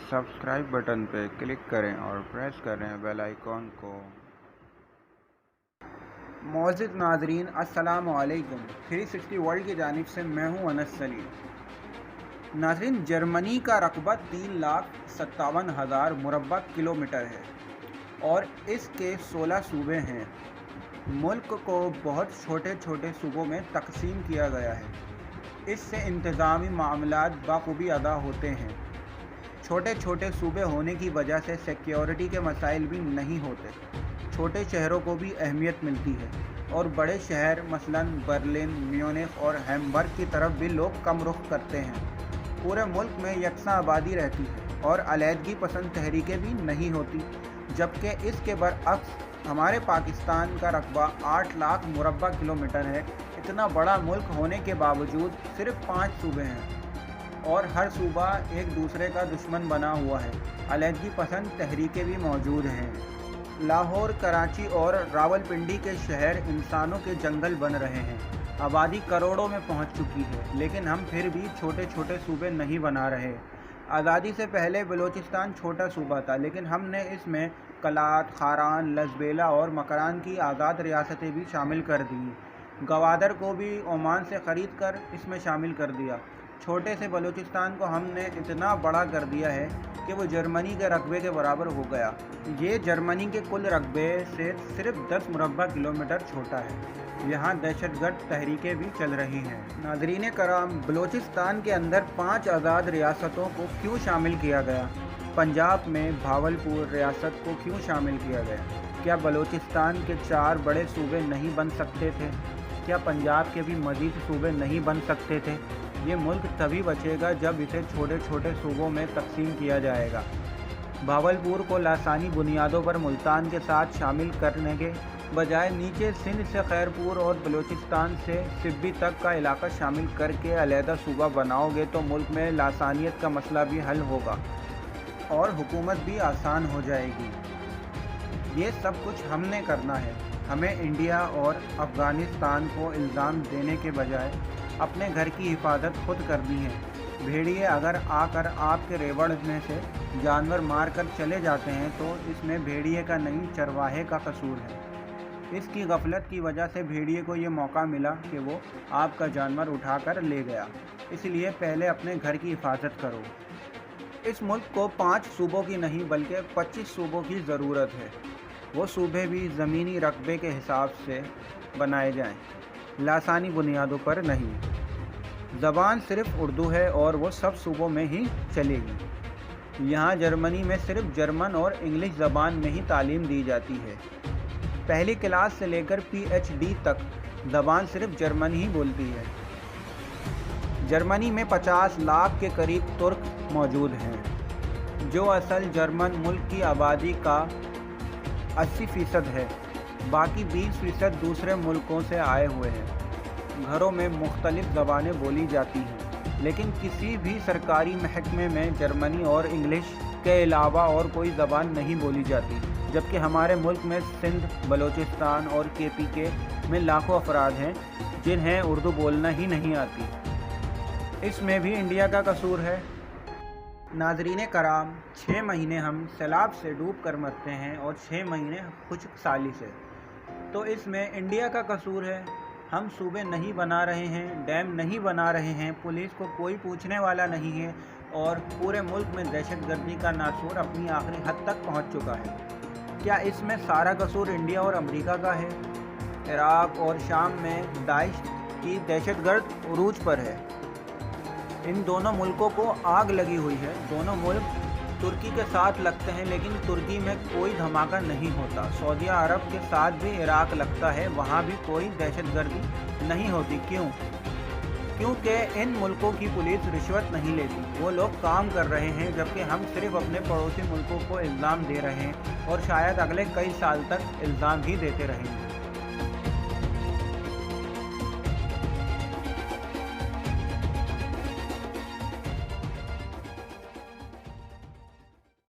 Subscribe button पर click करें और प्रेस करें बेल आइकॉन को। मौजूद नाजरीन अस्सलाम वालेकुम। 360 वर्ल्ड की जानिब से मैं हूं अनस सलीम। नाजरीन, जर्मनी का रकबा 3,57,000 मुरब्बा किलोमीटर है और इसके 16 सूबे हैं। मुल्क को बहुत छोटे छोटे सूबों में तकसीम किया गया है। इससे इंतज़ामी मामलात बाखूबी अदा होते हैं। छोटे छोटे सूबे होने की वजह से सिक्योरिटी के मसाइल भी नहीं होते। छोटे शहरों को भी अहमियत मिलती है और बड़े शहर मसलन बर्लिन, म्यूनिख और हैम्बर्ग की तरफ भी लोग कम रुख करते हैं। पूरे मुल्क में यकसा आबादी रहती है और अलहदगी पसंद तहरीकें भी नहीं होती, जबकि इसके बरअक्स हमारे पाकिस्तान का रकबा 8 लाख मुरब्बा किलोमीटर है। इतना बड़ा मुल्क होने के बावजूद सिर्फ 5 सूबे हैं और हर सूबा एक दूसरे का दुश्मन बना हुआ है। अलहदगी पसंद तहरीकें भी मौजूद हैं। लाहौर, कराची और रावलपिंडी के शहर इंसानों के जंगल बन रहे हैं। आबादी करोड़ों में पहुंच चुकी है, लेकिन हम फिर भी छोटे छोटे सूबे नहीं बना रहे। आज़ादी से पहले बलूचिस्तान छोटा सूबा था, लेकिन हमने इसमें कलात, खारान, लजबेला और मकरान की आज़ाद रियासतें भी शामिल कर दी। गवादर को भी ओमान से ख़रीद कर इसमें शामिल कर दिया। छोटे से बलूचिस्तान को हमने इतना बड़ा कर दिया है कि वो जर्मनी के रकबे के बराबर हो गया। ये जर्मनी के कुल रकबे से सिर्फ 10 मुरब्बा किलोमीटर छोटा है। यहाँ दहशतगर्द तहरीकें भी चल रही हैं। नाज़रीन कराम, बलूचिस्तान के अंदर 5 आज़ाद रियासतों को क्यों शामिल किया गया? पंजाब में भावलपुर रियासत को क्यों शामिल किया गया? क्या बलूचिस्तान के 4 बड़े सूबे नहीं बन सकते थे? क्या पंजाब के भी मज़ीद सूबे नहीं बन सकते थे? ये मुल्क तभी बचेगा जब इसे छोटे छोटे सूबों में तकसीम किया जाएगा। भावलपुर को लासानी बुनियादों पर मुल्तान के साथ शामिल करने के बजाय नीचे सिंध से खैरपुर और बलूचिस्तान से सिब्बी तक का इलाका शामिल करके अलहदा सूबा बनाओगे तो मुल्क में लासानियत का मसला भी हल होगा और हुकूमत भी आसान हो जाएगी। ये सब कुछ हमने करना है। हमें इंडिया और अफ़गानिस्तान को इल्ज़ाम देने के बजाय अपने घर की हिफाजत खुद करनी है। भेड़िए अगर आकर आपके रेवड़ में से जानवर मार कर चले जाते हैं तो इसमें भेड़िए का नहीं, चरवाहे का कसूर है। इसकी गफलत की वजह से भेड़िए को ये मौका मिला कि वो आपका जानवर उठाकर ले गया। इसलिए पहले अपने घर की हिफाजत करो। इस मुल्क को 5 सूबों की नहीं बल्कि 25 सूबों की ज़रूरत है। वो सूबे भी ज़मीनी रकबे के हिसाब से बनाए जाएं, लासानी बुनियादों पर नहीं। ज़बान सिर्फ़ उर्दू है और वो सब सूबों में ही चलेगी। यहाँ जर्मनी में सिर्फ जर्मन और इंग्लिश ज़बान में ही तालीम दी जाती है। पहली क्लास से लेकर PhD तक ज़बान सिर्फ जर्मन ही बोलती है। जर्मनी में 50 लाख के करीब तुर्क मौजूद हैं, जो असल जर्मन मुल्क की आबादी का 80% है। बाकी 20% दूसरे मुल्कों से आए हुए हैं। घरों में मुख्तलिफ ज़बानें बोली जाती हैं, लेकिन किसी भी सरकारी महकमे में जर्मनी और इंग्लिश के अलावा और कोई ज़बान नहीं बोली जाती। जबकि हमारे मुल्क में सिंध, बलूचिस्तान और KPK में लाखों अफराद हैं जिन्हें उर्दू बोलना ही नहीं आती। इसमें भी इंडिया का कसूर है। नाज़रीन कराम, 6 महीने हम सैलाब से डूब कर मरते हैं और 6 महीने खुश्क साली से, तो इसमें इंडिया का कसूर है। हम सूबे नहीं बना रहे हैं, डैम नहीं बना रहे हैं, पुलिस को कोई पूछने वाला नहीं है और पूरे मुल्क में दहशतगर्दी का नासूर अपनी आखिरी हद तक पहुंच चुका है। क्या इसमें सारा कसूर इंडिया और अमेरिका का है? इराक़ और शाम में दाइश की दहशतगर्द उरूज पर है। इन दोनों मुल्कों को आग लगी हुई है। दोनों मुल्क तुर्की के साथ लगते हैं, लेकिन तुर्की में कोई धमाका नहीं होता। सऊदी अरब के साथ भी इराक़ लगता है, वहाँ भी कोई दहशतगर्दी नहीं होती। क्यों? क्योंकि इन मुल्कों की पुलिस रिश्वत नहीं लेती। वो लोग काम कर रहे हैं, जबकि हम सिर्फ अपने पड़ोसी मुल्कों को इल्ज़ाम दे रहे हैं और शायद अगले कई साल तक इल्ज़ाम ही देते रहेंगे।